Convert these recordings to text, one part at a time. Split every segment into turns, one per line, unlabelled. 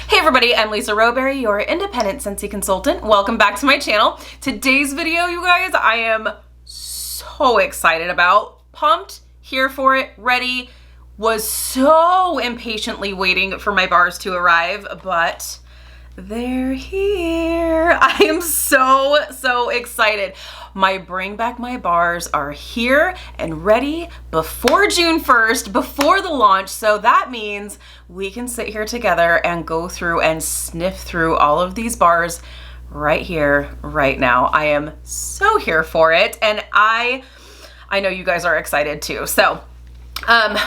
Hey everybody, I'm Lisa Rowberry, your independent Scentsy consultant. Welcome back to my channel. Today's video, you guys, I am so excited about. Pumped, here for it, ready. Was so impatiently waiting for my bars to arrive, but they're here. I am so excited. My Bring Back My Bars are here and ready before June 1st, before the launch. So that means we can sit here together and go through and sniff through all of these bars right here, right now. I am so here for it. And I know you guys are excited too. So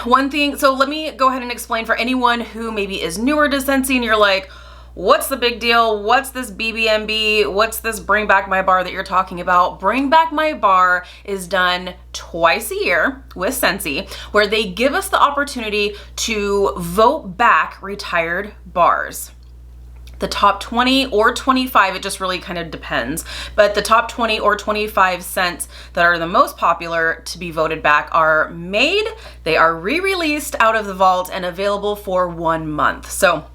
one thing, so let me go ahead and explain for anyone who maybe is newer to Scentsy and you're like, what's the big deal? What's this BBMB? What's this Bring Back My Bar that you're talking about? Bring Back My Bar is done twice a year with Scentsy, where they give us the opportunity to vote back retired bars. The top 20 or 25, it just really kind of depends, but the top 20 or 25 scents that are the most popular to be voted back are made, they are re-released out of the vault and available for 1 month. So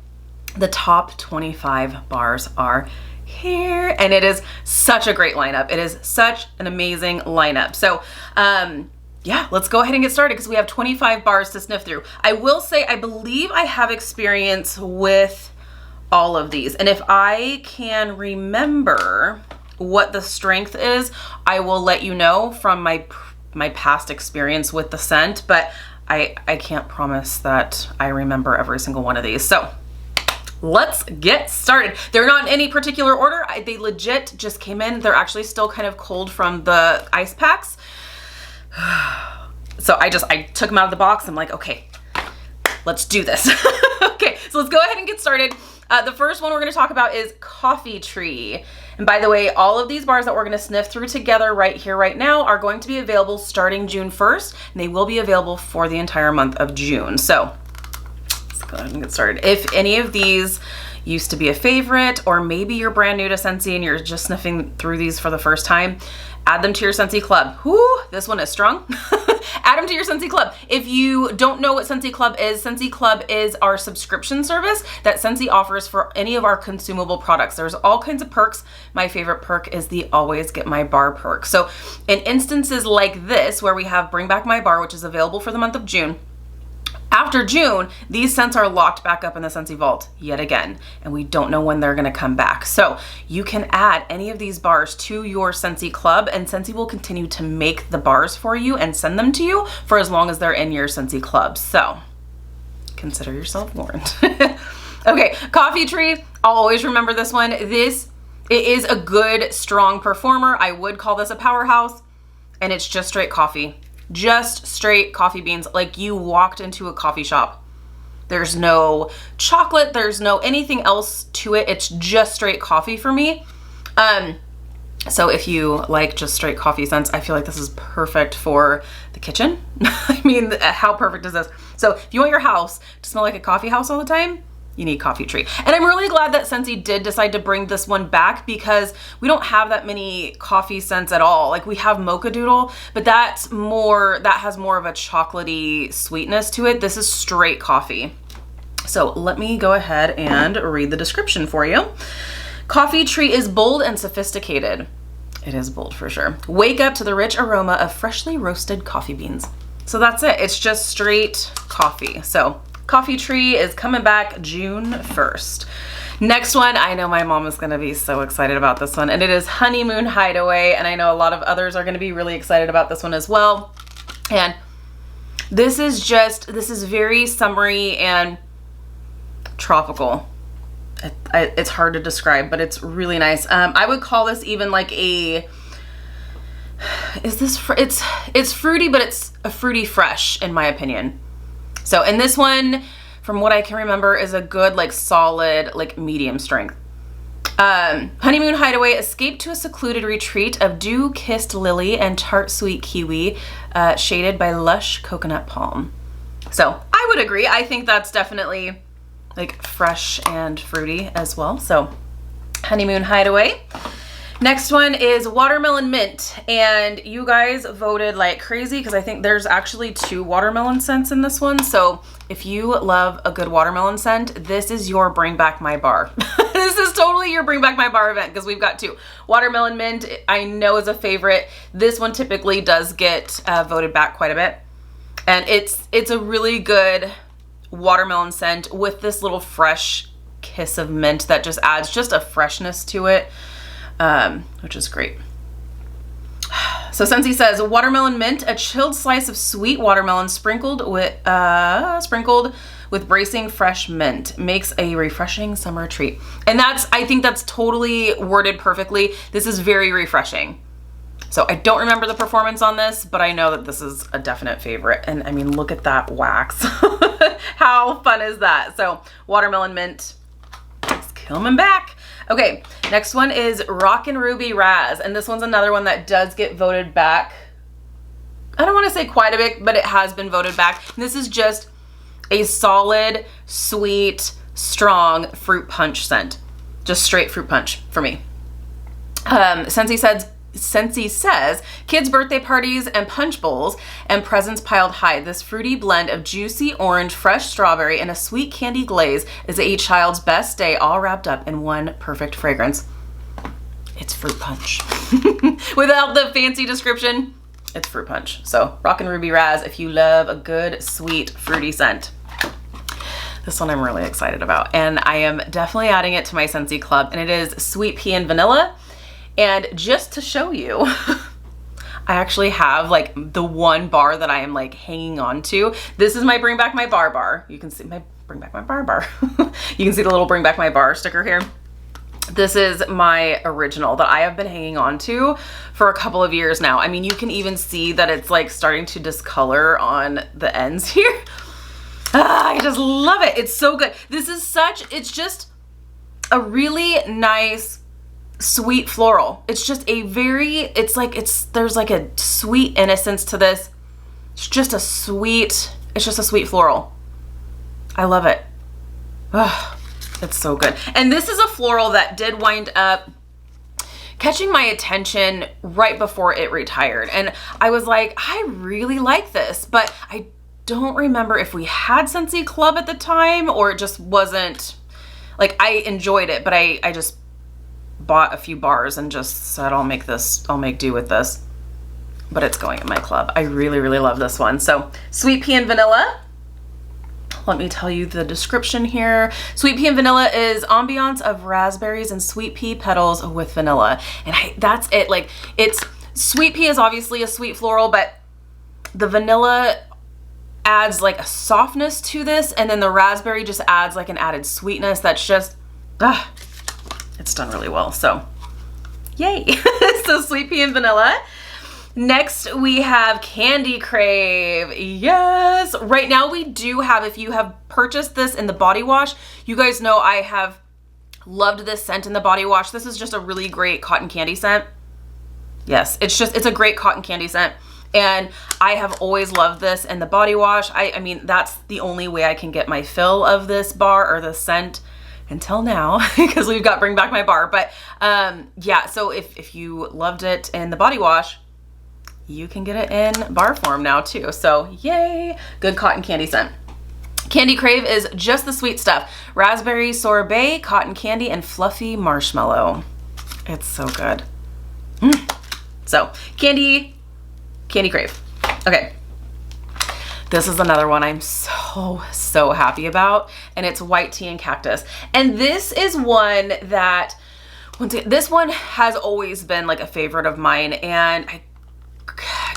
the top 25 bars are here and it is such a great lineup. It is such an amazing lineup. So yeah, let's go ahead and get started because we have 25 bars to sniff through. I will say, I believe I have experience with all of these. And if I can remember what the strength is, I will let you know from my past experience with the scent, but I can't promise that I remember every single one of these. So let's get started. They're not in any particular order. They legit just came in. They're actually still kind of cold from the ice packs. So I took them out of the box. I'm like, okay, let's do this. Okay, so let's go ahead and get started. The first one we're going to talk about is Coffee Tree. And by the way, all of these bars that we're going to sniff through together right here, right now, are going to be available starting June 1st, and they will be available for the entire month of June. So let's go ahead and get started. If any of these used to be a favorite, or maybe you're brand new to Scentsy and you're just sniffing through these for the first time, add them to your Scentsy Club. Whoo, this one is strong. Add them to your Scentsy Club. If you don't know what Scentsy Club is our subscription service that Scentsy offers for any of our consumable products. There's all kinds of perks. My favorite perk is the Always Get My Bar perk. So in instances like this, where we have Bring Back My Bar, which is available for the month of June, after June, these scents are locked back up in the Scentsy Vault yet again, and we don't know when they're gonna come back. So you can add any of these bars to your Scentsy Club, and Scentsy will continue to make the bars for you and send them to you for as long as they're in your Scentsy Club. So consider yourself warned. Okay, Coffee Tree, I'll always remember this one. It is a good, strong performer. I would call this a powerhouse, and it's just straight coffee. Just straight coffee beans, like you walked into a coffee shop. There's no chocolate, there's no anything else to it. It's just straight coffee for me. So if you like just straight coffee scents, I feel like this is perfect for the kitchen. I mean, how perfect is this? So if you want your house to smell like a coffee house all the time, you need Coffee Tree. And I'm really glad that Scentsy did decide to bring this one back because we don't have that many coffee scents at all. Like we have Mocha Doodle, but that has more of a chocolatey sweetness to it. This is straight coffee. So let me go ahead and read the description for you. Coffee Tree is bold and sophisticated. It is bold for sure. Wake up to the rich aroma of freshly roasted coffee beans. So that's it. It's just straight coffee. So Coffee Tree is coming back June 1st. Next one, I know my mom is going to be so excited about this one, and it is Honeymoon Hideaway, and I know a lot of others are going to be really excited about this one as well. And this is very summery and tropical. It's hard to describe, but it's really nice. I would call this even like it's fruity, but it's a fruity fresh in my opinion. So, and this one, from what I can remember, is a good, like, solid, like, medium strength. Honeymoon Hideaway, escape to a secluded retreat of dew-kissed lily and tart sweet kiwi, shaded by lush coconut palm. So, I would agree. I think that's definitely, like, fresh and fruity as well. So, Honeymoon Hideaway. Next one is watermelon mint, and you guys voted like crazy because I think there's actually 2 watermelon scents in this one. So if you love a good watermelon scent, this is your bring back my bar. This is totally your bring back my bar event because we've got 2. Watermelon mint, I know, is a favorite. This one typically does get voted back quite a bit, and it's a really good watermelon scent with this little fresh kiss of mint that just adds just a freshness to it. Which is great. So Scentsy says, watermelon mint, a chilled slice of sweet watermelon sprinkled with bracing fresh mint, makes a refreshing summer treat. And I think that's totally worded perfectly. This is very refreshing. So I don't remember the performance on this, but I know that this is a definite favorite. And I mean, look at that wax. How fun is that? So watermelon mint is coming back. Okay, next one is Rockin' Ruby Razz, and this one's another one that does get voted back. I don't want to say quite a bit, but it has been voted back. And this is just a solid, sweet, strong fruit punch scent. Just straight fruit punch for me. Scentsy says, kids' birthday parties and punch bowls and presents piled high. This fruity blend of juicy orange, fresh strawberry, and a sweet candy glaze is a child's best day, all wrapped up in one perfect fragrance. It's fruit punch. Without the fancy description, it's fruit punch. So Rockin' Ruby Razz if you love a good, sweet, fruity scent. This one I'm really excited about, and I am definitely adding it to my Scentsy Club, and it is Sweet Pea and Vanilla. And just to show you, I actually have like the one bar that I am like hanging on to. This is my bring back my bar. You can see my bring back my bar. You can see the little bring back my bar sticker here. This is my original that I have been hanging on to for a couple of years now. I mean, you can even see that it's like starting to discolor on the ends here. I just love it. It's so good. It's just a really nice, sweet floral. It's just a there's like a sweet innocence to this. It's just a sweet floral. I love it. Ugh, it's so good. And this is a floral that did wind up catching my attention right before it retired. And I was like, I really like this, but I don't remember if we had Scentsy Club at the time or it just wasn't, like, I enjoyed it, but I just bought a few bars and just said, I'll make do with this, but it's going in my club. I really, really love this one. So Sweet Pea and Vanilla. Let me tell you the description here. Sweet Pea and Vanilla is ambiance of raspberries and sweet pea petals with vanilla. And that's it. Like, sweet pea is obviously a sweet floral, but the vanilla adds like a softness to this. And then the raspberry just adds like an added sweetness that's just, it's done really well. So yay. So Sweet Pea and Vanilla. Next we have Candy Crave. Yes. Right now we do have, if you have purchased this in the body wash, you guys know I have loved this scent in the body wash. This is just a really great cotton candy scent. Yes, it's a great cotton candy scent. And I have always loved this in the body wash. I mean, that's the only way I can get my fill of this bar or this scent until now, because we've got Bring Back My Bar. But yeah, so if you loved it in the body wash, you can get it in bar form now too. So yay, good cotton candy scent. Candy Crave is just the sweet stuff. Raspberry sorbet, cotton candy, and fluffy marshmallow. It's so good. So Candy Crave. Okay. This is another one I'm so happy about, and it's White Tea and Cactus. And this is one that, once again, this one has always been like a favorite of mine, and I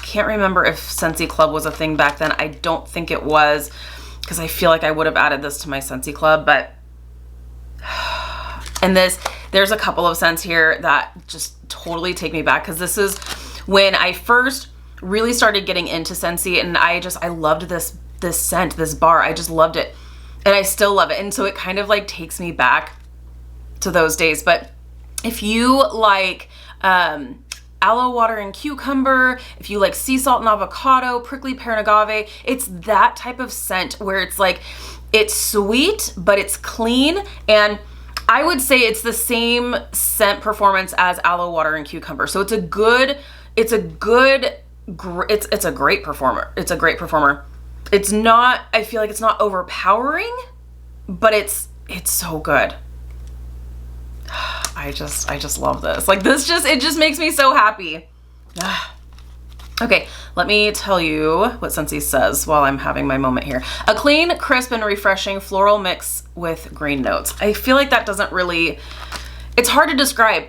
can't remember if Scentsy Club was a thing back then. I don't think it was, because I feel like I would have added this to my Scentsy Club, but, and there's a couple of scents here that just totally take me back, because this is when I first really started getting into Scentsy, and I loved this scent, this bar. I just loved it, and I still love it. And so it kind of like takes me back to those days. But if you like aloe water and cucumber, if you like sea salt and avocado, prickly pear and agave, it's that type of scent where it's like, it's sweet, but it's clean. And I would say it's the same scent performance as aloe water and cucumber. So it's a great performer. It's a great performer. It's not, I feel like it's not overpowering, but it's so good. I just love this. Like it just makes me so happy. Okay, let me tell you what Scentsy says while I'm having my moment here. A clean, crisp, and refreshing floral mix with green notes. I feel like that doesn't really, it's hard to describe,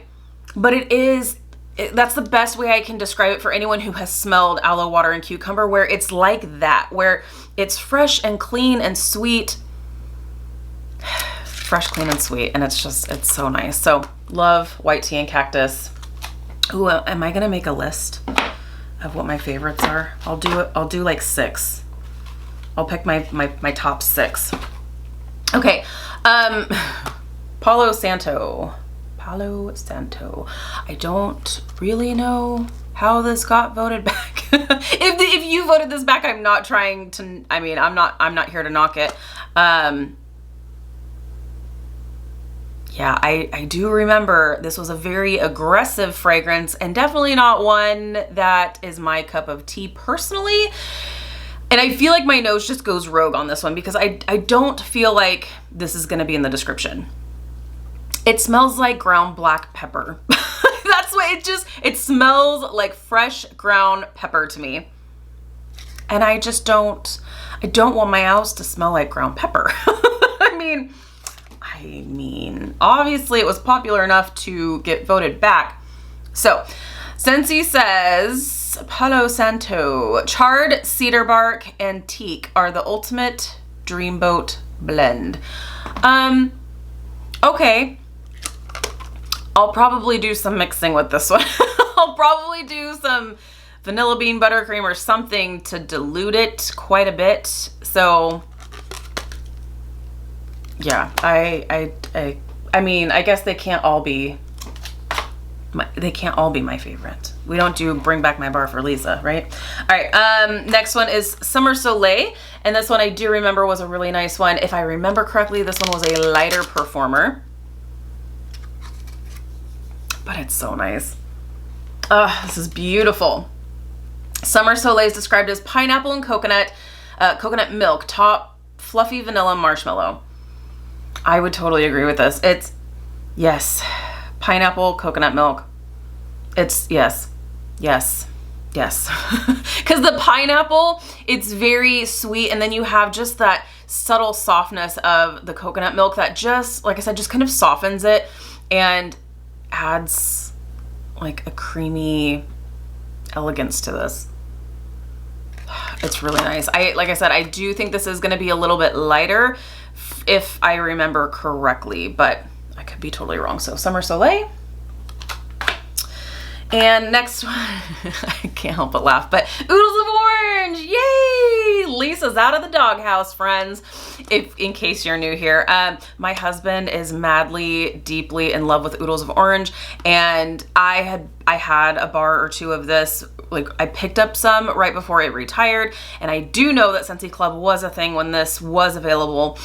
but that's the best way I can describe it for anyone who has smelled aloe water and cucumber, where it's like that, where it's fresh and clean and sweet. Fresh, clean, and sweet, and it's so nice. So love white tea and cactus. Ooh, am I gonna make a list of what my favorites are? I'll do like 6. I'll pick my top 6. Okay, Palo Santo. I don't really know how this got voted back. If you voted this back, I'm not trying to, I mean, I'm not here to knock it. Yeah, I do remember this was a very aggressive fragrance and definitely not one that is my cup of tea personally. And I feel like my nose just goes rogue on this one because I don't feel like this is gonna be in the description. It smells like ground black pepper. That's what it smells like, fresh ground pepper to me. And I don't want my house to smell like ground pepper. I mean, obviously it was popular enough to get voted back. So Scentsy says Palo Santo, charred cedar bark and teak are the ultimate dreamboat blend. Okay. I'll probably do some mixing with this one. I'll probably do some vanilla bean buttercream or something to dilute it quite a bit. So yeah, I mean, I guess they can't all be my favorite. We don't do Bring Back My Bar for Lisa, right? All right, next one is Summer Soleil, and this one I do remember was a really nice one. If I remember correctly, this one was a lighter performer, but it's so nice. This is beautiful. Summer Soleil is described as pineapple and coconut milk, top fluffy vanilla marshmallow. I would totally agree with this. It's, yes, pineapple, coconut milk. It's, yes. Because the pineapple, it's very sweet, and then you have just that subtle softness of the coconut milk that just, like I said, just kind of softens it and adds like a creamy elegance to this. It's really nice. Like I said, I do think this is going to be a little bit lighter if I remember correctly, but I could be totally wrong. So Summer Soleil. And next one, I can't help but laugh, but oodles of orange, yay! Lisa's out of the doghouse, friends. In case you're new here, my husband is madly, deeply in love with oodles of orange, and I had a bar or two of this. Like, I picked up some right before it retired, and I do know that Scentsy Club was a thing when this was available,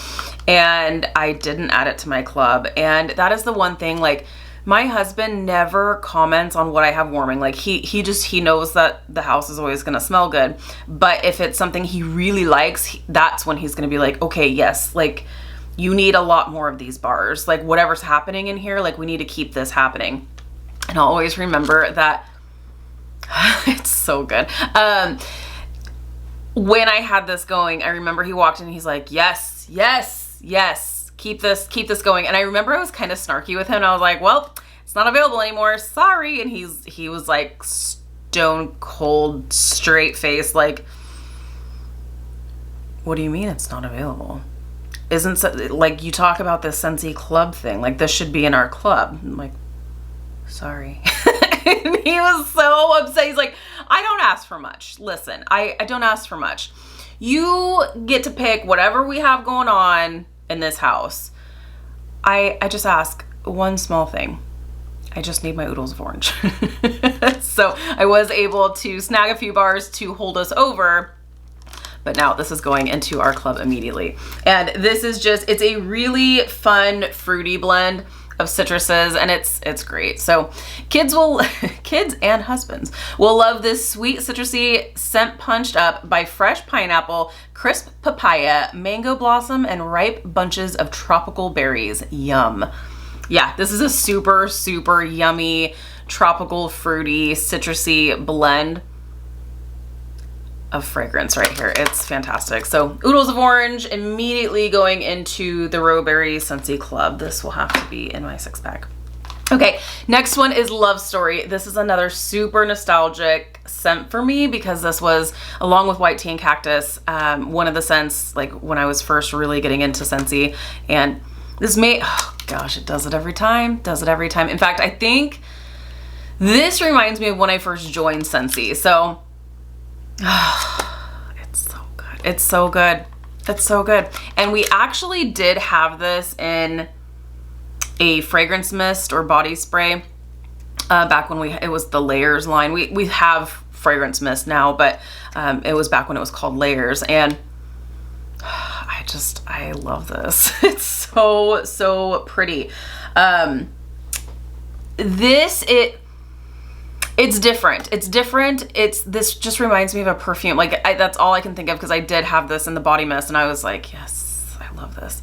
and I didn't add it to my club. And that is the one thing, like, my husband never comments on what I have warming. Like, he knows that the house is always gonna smell good. But if it's something he really likes, that's when he's gonna be like, okay, yes, like, you need a lot more of these bars. Like, whatever's happening in here, like, we need to keep this happening. And I'll always remember that. It's so good. When I had this going, I remember he walked in and he's like, yes, keep this going. And I remember I was kind of snarky with him, and I was like, well, it's not available anymore, sorry. And he was like stone cold, straight face, like, what do you mean it's not available? Isn't so, like, you talk about this Scentsy Club thing, like this should be in our club. I'm like, sorry. And he was so upset. He's like, I don't ask for much. Listen, I don't ask for much. You get to pick whatever we have going on in this house. I just ask one small thing. I just need my oodles of orange. So I was able to snag a few bars to hold us over, but now this is going into our club immediately. And this is just, it's a really fun fruity blend of citruses, and it's great. So kids and husbands will love this sweet citrusy scent punched up by fresh pineapple, crisp papaya, mango blossom, and ripe bunches of tropical berries. Yum. Yeah, this is a super, super yummy, tropical, fruity, citrusy blend of fragrance right here. It's fantastic. So oodles of orange immediately going into the Rowberry Scentsy Club. This will have to be in my 6-pack. Okay, next one is Love Story. This is another super nostalgic scent for me because this was, along with White Tea and Cactus, one of the scents like when I was first really getting into Scentsy. And this made, oh gosh, it does it every time. Does it every time. In fact, I think this reminds me of when I first joined Scentsy. So it's so good. It's so good. It's so good. And we actually did have this in a fragrance mist or body spray back when it was the Layers line. We have fragrance mist now, but it was back when it was called Layers. And I love this. It's so pretty. It's different. It's different. This just reminds me of a perfume. Like that's all I can think of because I did have this in the body mist and I was like, yes, I love this.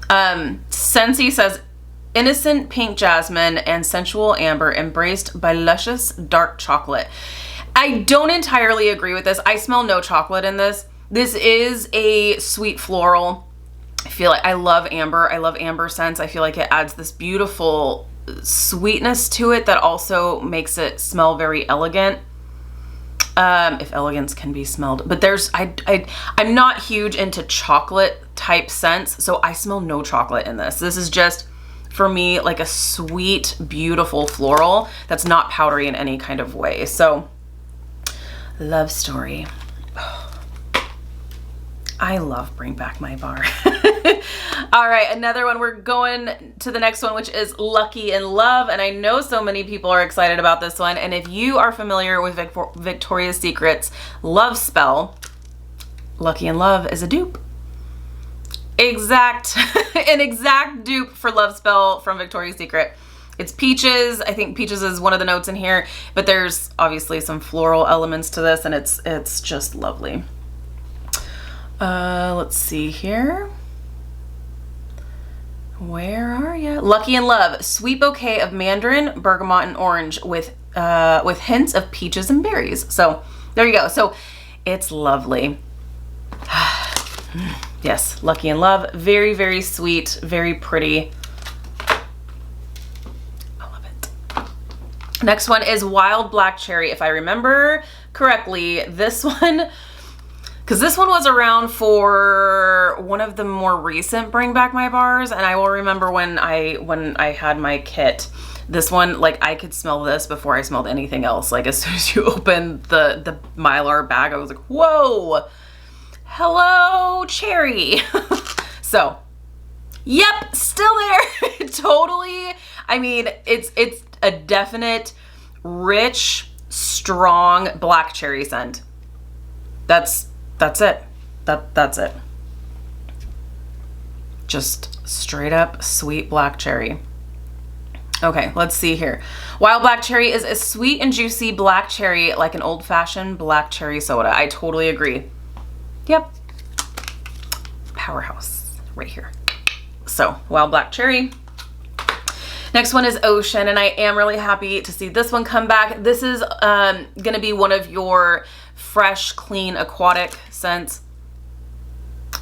Scentsy says, innocent pink jasmine and sensual amber embraced by luscious dark chocolate. I don't entirely agree with this. I smell no chocolate in this. This is a sweet floral. I feel like I love amber. I love amber scents. I feel like it adds this beautiful sweetness to it that also makes it smell very elegant, if elegance can be smelled. But I'm not huge into chocolate type scents, so I smell no chocolate in this. This is just for me like a sweet, beautiful floral that's not powdery in any kind of way. So Love Story. I love Bring Back My Bar. All right, another one. We're going to the next one, which is Lucky in Love. And I know so many people are excited about this one. And if you are familiar with Victoria's Secret's Love Spell, Lucky in Love is a dupe. An exact dupe for Love Spell from Victoria's Secret. It's peaches. I think peaches is one of the notes in here, but there's obviously some floral elements to this, and it's just lovely. Let's see here. Where are you? Lucky in Love, sweet bouquet of mandarin, bergamot, and orange with hints of peaches and berries. So there you go. So it's lovely. Yes, Lucky in Love, very, very sweet, very pretty. I love it. Next one is Wild Black Cherry. If I remember correctly, this one, because this one was around for one of the more recent Bring Back My Bars, and I will remember when I had my kit, this one, like I could smell this before I smelled anything else. Like as soon as you open the Mylar bag, I was like, whoa, hello, cherry. So, yep, still there. Totally. I mean, it's a definite, rich, strong black cherry scent. That's it. That's it. Just straight up sweet black cherry. Okay, let's see here. Wild Black Cherry is a sweet and juicy black cherry, like an old-fashioned black cherry soda. I totally agree. Yep. Powerhouse right here. So, Wild Black Cherry. Next one is Ocean, and I am really happy to see this one come back. This is gonna be one of your fresh, clean, aquatic scents.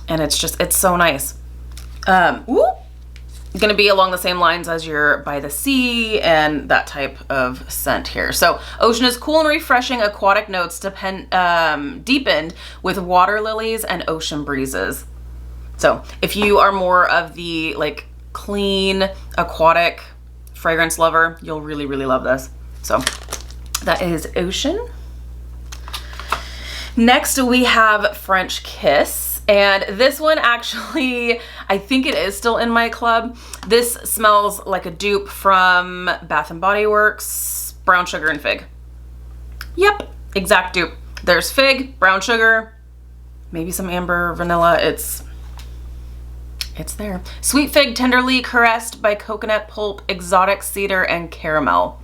And it's so nice. Gonna be along the same lines as your By the Sea and that type of scent here. So Ocean is cool and refreshing aquatic notes deepened with water lilies and ocean breezes. So if you are more of the like clean aquatic fragrance lover, you'll really, really love this. So that is Ocean. Next we have French Kiss. And this one actually, I think it is still in my club. This smells like a dupe from Bath & Body Works, Brown Sugar and Fig. Yep, exact dupe. There's fig, brown sugar, maybe some amber vanilla. It's there. Sweet fig tenderly caressed by coconut pulp, exotic cedar, and caramel.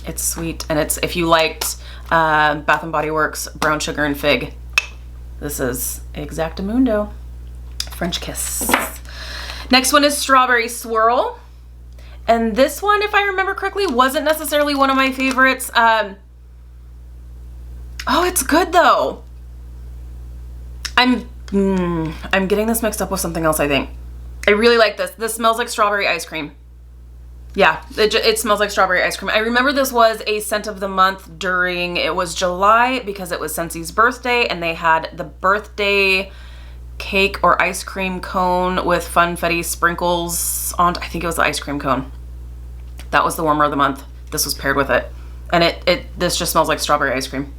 It's sweet, and it's, if you liked Bath and Body Works brown sugar and fig, this is exactamundo. French kiss. Next one is strawberry swirl. And this one, if I remember correctly, wasn't necessarily one of my favorites. Oh, it's good though. I'm getting this mixed up with something else, I think. I really like this. This smells like strawberry ice cream. Yeah, it smells like strawberry ice cream. I remember this was a scent of the month during, it was July, because it was Scentsy's birthday, and they had the birthday cake or ice cream cone with funfetti sprinkles on, I think it was the ice cream cone. That was the warmer of the month. This was paired with it. And this just smells like strawberry ice cream.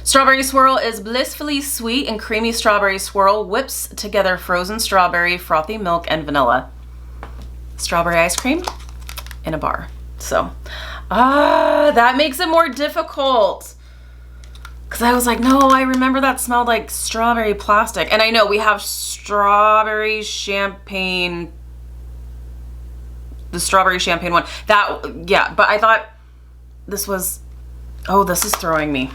Strawberry swirl is blissfully sweet and creamy strawberry swirl whips together frozen strawberry, frothy milk, and vanilla. Strawberry ice cream in a bar. So, that makes it more difficult. Because I was like, no, I remember that smelled like strawberry plastic. And I know we have strawberry champagne, the strawberry champagne one. That, yeah, but I thought this was, oh, this is throwing me.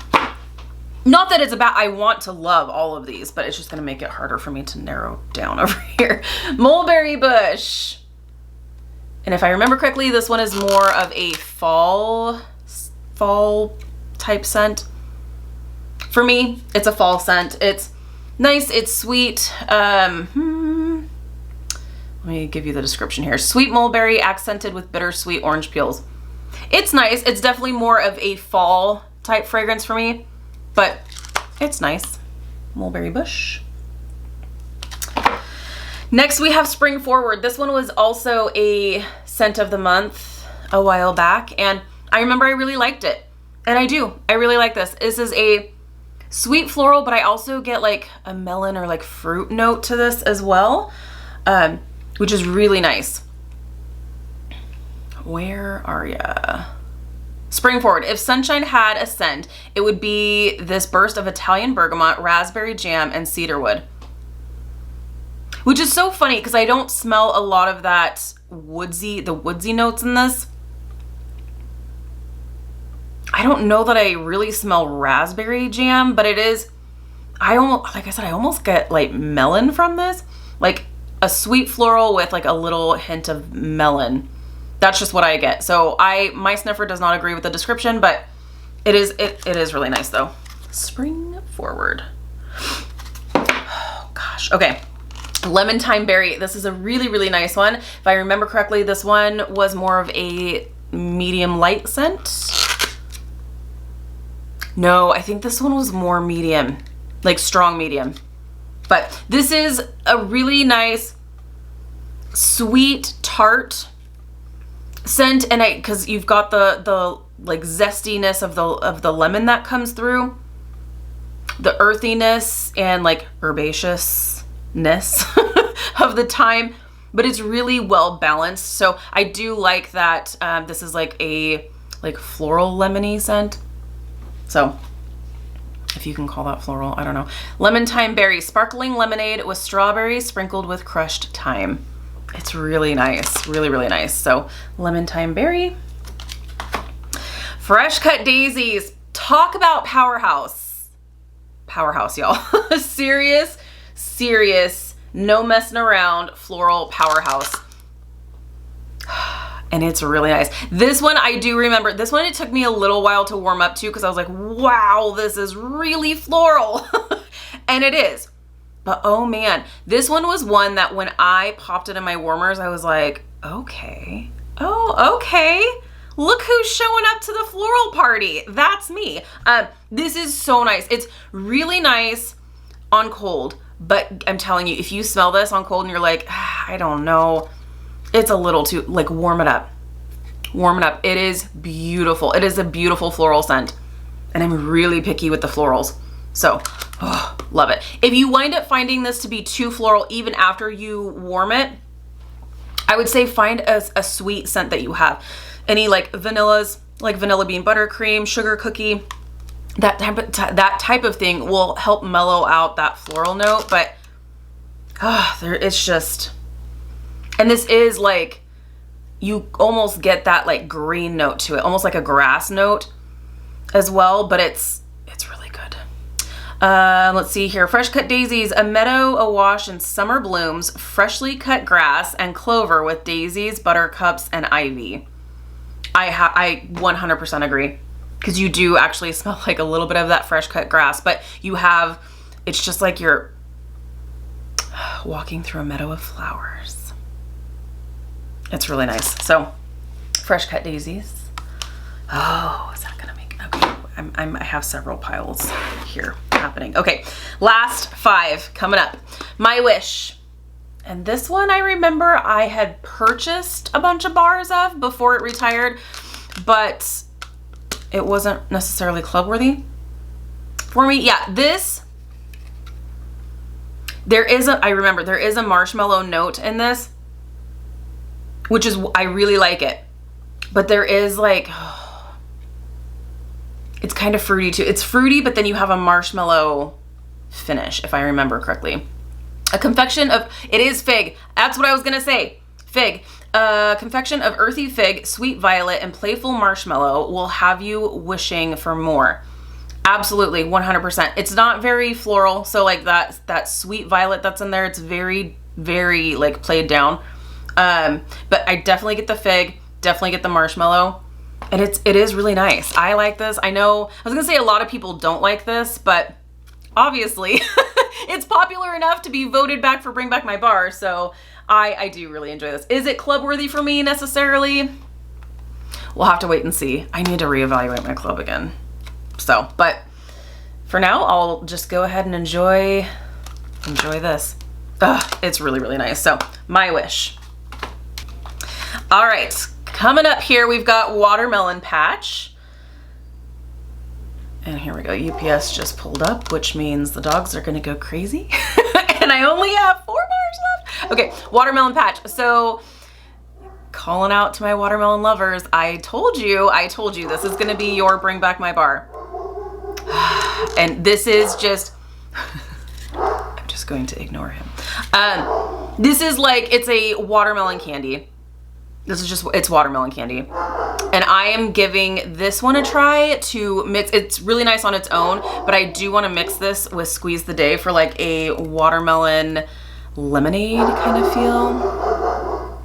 Not that it's about, I want to love all of these, but it's just going to make it harder for me to narrow down over here. Mulberry bush. And if I remember correctly, this one is more of a fall type scent. For me, it's a fall scent. It's nice, it's sweet. Let me give you the description here. Sweet mulberry accented with bittersweet orange peels. It's nice. It's definitely more of a fall type fragrance for me, but it's nice. Mulberry bush. Next we have Spring Forward. This one was also a scent of the month a while back, and I remember I really liked it. And I really like this. This is a sweet floral, but I also get like a melon or like fruit note to this as well, which is really nice. Where are ya? Spring Forward. If sunshine had a scent, it would be this burst of Italian bergamot, raspberry jam, and cedarwood. Which is so funny because I don't smell a lot of that woodsy notes in this. I don't know that I really smell raspberry jam, but it is, like I said, I almost get like melon from this. Like a sweet floral with like a little hint of melon. That's just what I get. So my sniffer does not agree with the description, but it is really nice though. Spring Forward. Oh gosh. Okay. Lemon Thyme Berry. This is a really, really nice one. If I remember correctly, this one was more of a medium light scent. No, I think this one was more medium, like strong medium. But this is a really nice, sweet, tart scent, and because you've got the like zestiness of the lemon that comes through, the earthiness and like herbaceousness of the thyme, but it's really well balanced. So I do like that. This is like a floral lemony scent. So if you can call that floral, I don't know. Lemon Thyme Berry, sparkling lemonade with strawberries sprinkled with crushed thyme. It's really nice, really, really nice. So Lemon Thyme Berry. Fresh cut daisies. Talk about powerhouse. Powerhouse, y'all. serious, no messing around floral powerhouse. And it's really nice. This one, I do remember, this one it took me a little while to warm up to because I was like, wow, this is really floral. And it is. But oh man, this one was one that when I popped it in my warmers, I was like, okay. Oh, okay. Look who's showing up to the floral party. That's me. This is so nice. It's really nice on cold, but I'm telling you, if you smell this on cold and you're like, I don't know, it's a little too, like, warm it up. Warm it up. It is beautiful. It is a beautiful floral scent. And I'm really picky with the florals. So, oh, love it. If you wind up finding this to be too floral, even after you warm it, I would say find a sweet scent that you have. Any like vanillas, like vanilla bean buttercream, sugar cookie, that type of thing will help mellow out that floral note. But it's just, and this is like, you almost get that like green note to it, almost like a grass note as well, but it's really good. Let's see here. Fresh cut daisies, a meadow awash in summer blooms, freshly cut grass and clover with daisies, buttercups, and ivy. I 100% agree, because you do actually smell like a little bit of that fresh cut grass, but you have, it's just like you're walking through a meadow of flowers. It's really nice. So fresh cut daisies. Oh, is that gonna make, okay. I have several piles here happening. Okay, last 5 coming up. My Wish. And this one I remember I had purchased a bunch of bars of before it retired, but it wasn't necessarily club worthy for me. Yeah, this, I remember there is a marshmallow note in this, which is, I really like it. But there is like, it's kind of fruity too. It's fruity, but then you have a marshmallow finish, if I remember correctly. A confection of, it is fig. That's what I was gonna say, fig. A confection of earthy fig, sweet violet, and playful marshmallow will have you wishing for more. Absolutely, 100%. It's not very floral, so like that sweet violet that's in there, it's very, very like played down. But I definitely get the fig, definitely get the marshmallow, and it is really nice. I like this. I know, I was gonna say a lot of people don't like this, but obviously it's popular enough to be voted back for Bring Back My Bar, so I do really enjoy this. Is it club worthy for me necessarily? We'll have to wait and see. I need to reevaluate my club again. So, but for now, I'll just go ahead and enjoy this. It's really, really nice. So, My Wish. All right, coming up here, we've got Watermelon Patch. And here we go, UPS just pulled up, which means the dogs are gonna go crazy. And I only have 4 bars left. Okay, Watermelon Patch. So, calling out to my watermelon lovers, I told you this is gonna be your Bring Back My Bar. And this is just, I'm just going to ignore him. This is like, it's a watermelon candy. This is just, it's watermelon candy. And I am giving this one a try to mix. It's really nice on its own, but I do want to mix this with Squeeze the Day for like a watermelon lemonade kind of feel.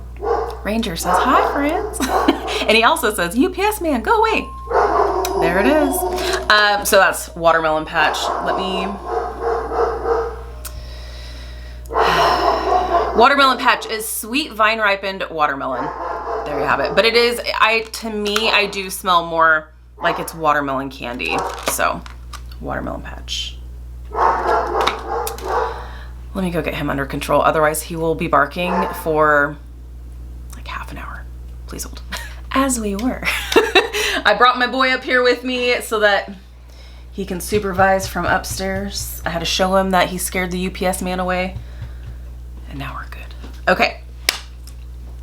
Ranger says, hi friends. And he also says, UPS man, go away. There it is. So that's Watermelon Patch. Let me, Watermelon Patch is sweet vine ripened watermelon. There you have it. But it is, to me, I do smell more like it's watermelon candy. So, Watermelon Patch. Let me go get him under control. Otherwise, he will be barking for like half an hour. Please hold. As we were. I brought my boy up here with me so that he can supervise from upstairs. I had to show him that he scared the UPS man away. And now we're good. Okay.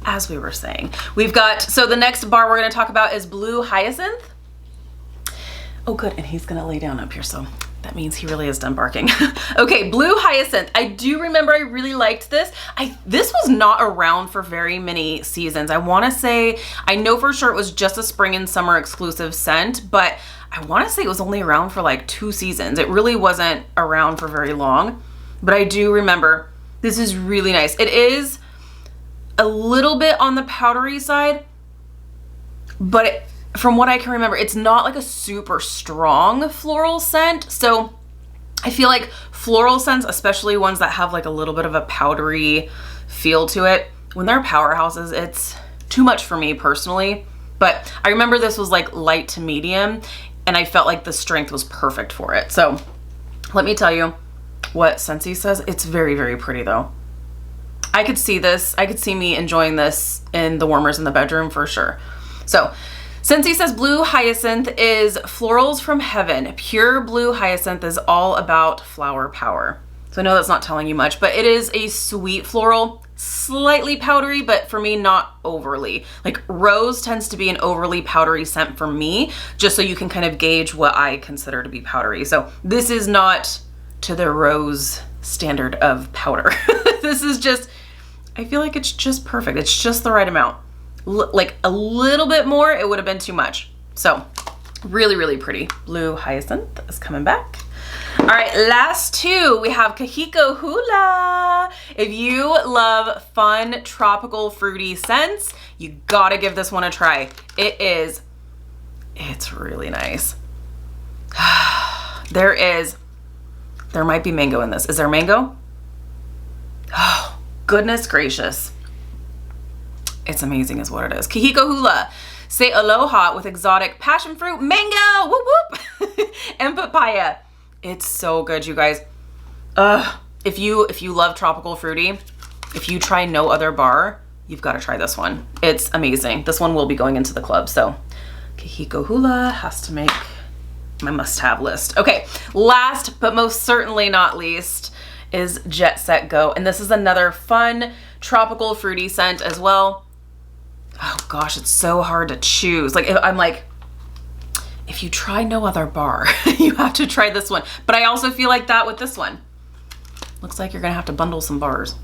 As we were saying, we've got, so the next bar we're going to talk about is Blue Hyacinth. Oh, good. And he's going to lay down up here. So that means he really is done barking. Okay. Blue Hyacinth. I do remember I really liked this. This was not around for very many seasons. I want to say, I know for sure it was just a spring and summer exclusive scent, but I want to say it was only around for like 2 seasons. It really wasn't around for very long, but I do remember this is really nice. It is a little bit on the powdery side, but from what I can remember, it's not like a super strong floral scent. So I feel like floral scents, especially ones that have like a little bit of a powdery feel to it, when they're powerhouses, it's too much for me personally. But I remember this was like light to medium, and I felt like the strength was perfect for it. So let me tell you what Scentsy says. It's very, very pretty though. I could see this. I could see me enjoying this in the warmers in the bedroom for sure. So Scentsy says Blue Hyacinth is florals from heaven. Pure blue hyacinth is all about flower power. So I know that's not telling you much, but it is a sweet floral, slightly powdery, but for me, not overly. Like rose tends to be an overly powdery scent for me, just so you can kind of gauge what I consider to be powdery. So this is not to the rose standard of powder. This is just, I feel like it's just perfect. It's just the right amount. Like a little bit more, it would have been too much. So really, really pretty. Blue hyacinth is coming back. All right, last two, we have Kahiko Hula. If you love fun, tropical, fruity scents, you gotta give this one a try. It's really nice. There might be mango in this. Is there mango? Oh, goodness gracious. It's amazing is what it is. Kahiko Hula. Say aloha with exotic passion fruit, mango, whoop whoop, and papaya. It's so good, you guys. If you love tropical fruity, if you try no other bar, you've got to try this one. It's amazing. This one will be going into the club. So Kahiko Hula has to make my must-have list. Okay, last but most certainly not least is Jet Set Go. And this is another fun tropical fruity scent as well. Oh gosh, it's so hard to choose. Like if you try no other bar, you have to try this one. But I also feel like that with this one. Looks like you're gonna have to bundle some bars.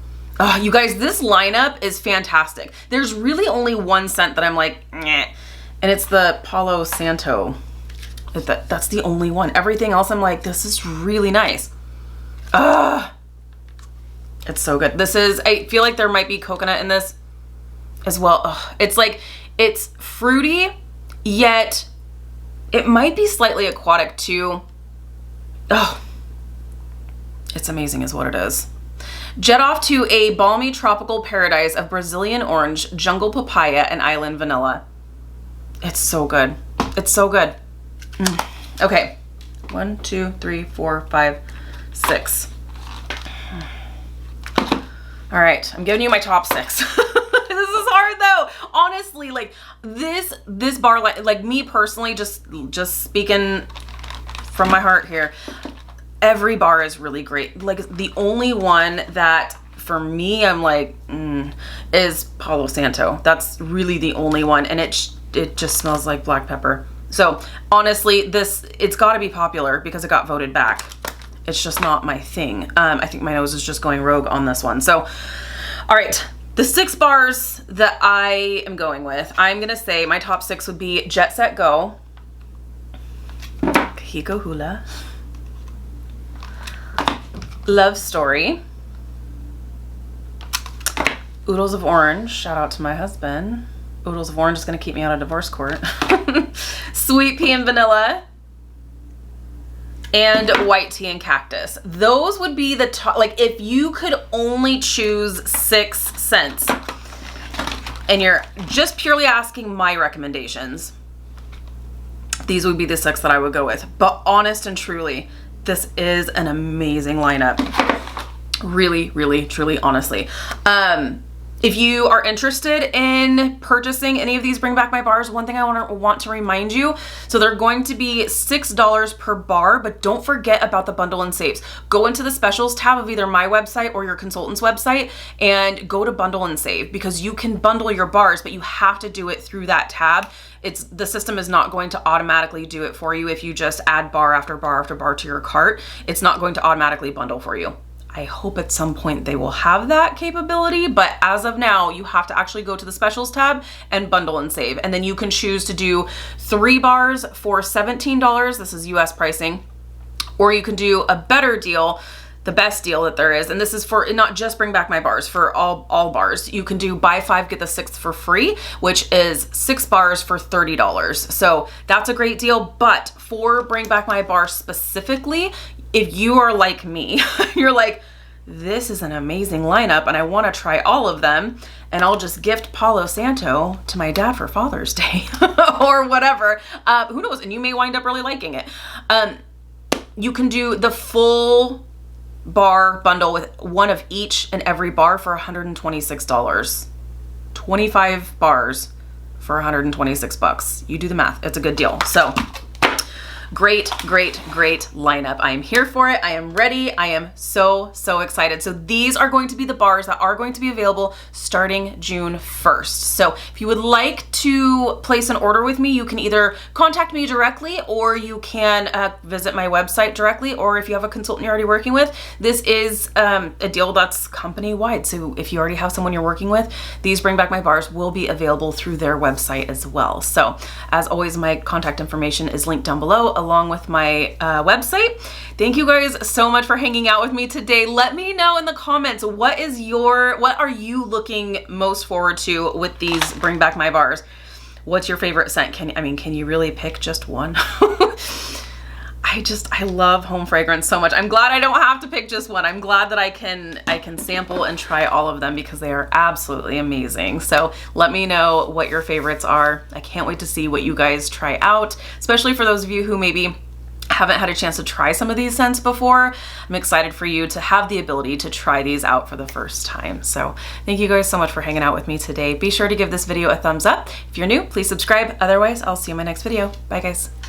You guys, this lineup is fantastic. There's really only one scent that I'm like, nyeh, and it's the Palo Santo. That's the only one. Everything else I'm like, this is really nice. It's so good. I feel like there might be coconut in this as well. It's like, it's fruity, yet it might be slightly aquatic too. It's amazing is what it is. Jet off to a balmy tropical paradise of Brazilian orange, jungle papaya, and island vanilla. It's so good. It's so good. Okay, 1, 2, 3, 4, 5, 6. All right, I'm giving you my top 6. This is hard though. Honestly, like this bar, like me personally, just speaking from my heart here, every bar is really great. Like the only one that for me I'm like is Palo Santo. That's really the only one, and it just smells like black pepper. So honestly, it's got to be popular because it got voted back. It's just not my thing. I think my nose is just going rogue on this one. So, all right, the 6 bars that I am going with, I'm gonna say my top 6 would be Jet Set Go, Kahiko Hula, Love Story, Oodles of Orange, shout out to my husband. Oodles of Orange is gonna keep me out of divorce court. Sweet Pea and Vanilla, and White Tea and Cactus. Those would be the top, like if you could only choose 6 scents and you're just purely asking my recommendations, these would be the 6 that I would go with. But honest and truly, this is an amazing lineup. Really, really, truly, honestly. If you are interested in purchasing any of these Bring Back My Bars, one thing I want to remind you, so they're going to be $6 per bar, but don't forget about the bundle and saves. Go into the specials tab of either my website or your consultant's website and go to bundle and save, because you can bundle your bars, but you have to do it through that tab. The system is not going to automatically do it for you if you just add bar after bar after bar to your cart. It's not going to automatically bundle for you. I hope at some point they will have that capability, but as of now, you have to actually go to the specials tab and bundle and save. And then you can choose to do 3 bars for $17. This is US pricing. Or you can do a better deal, the best deal that there is. And this is for not just Bring Back My Bars, for all bars. You can do buy 5, get the 6th for free, which is 6 bars for $30. So that's a great deal. But for Bring Back My Bar specifically, if you are like me, you're like, this is an amazing lineup and I want to try all of them, and I'll just gift Palo Santo to my dad for Father's Day or whatever. Who knows? And you may wind up really liking it. You can do the full bar bundle with one of each and every bar for $126. 25 bars for $126. You do the math. It's a good deal. So great, great, great lineup. I am here for it. I am ready. I am so excited. So these are going to be the bars that are going to be available starting June 1st. So if you would like to place an order with me, you can either contact me directly, or you can visit my website directly, or if you have a consultant you're already working with, this is a deal that's company-wide. So if you already have someone you're working with, these Bring Back My Bars will be available through their website as well. So as always, my contact information is linked down below along with my website. Thank you guys so much for hanging out with me today. Let me know in the comments, what are you looking most forward to with these Bring Back My Bars? What's your favorite scent? Can you really pick just one? I love home fragrance so much. I'm glad I don't have to pick just one. I'm glad that I can sample and try all of them because they are absolutely amazing. So let me know what your favorites are. I can't wait to see what you guys try out, especially for those of you who maybe haven't had a chance to try some of these scents before. I'm excited for you to have the ability to try these out for the first time. So thank you guys so much for hanging out with me today. Be sure to give this video a thumbs up. If you're new, please subscribe. Otherwise, I'll see you in my next video. Bye guys.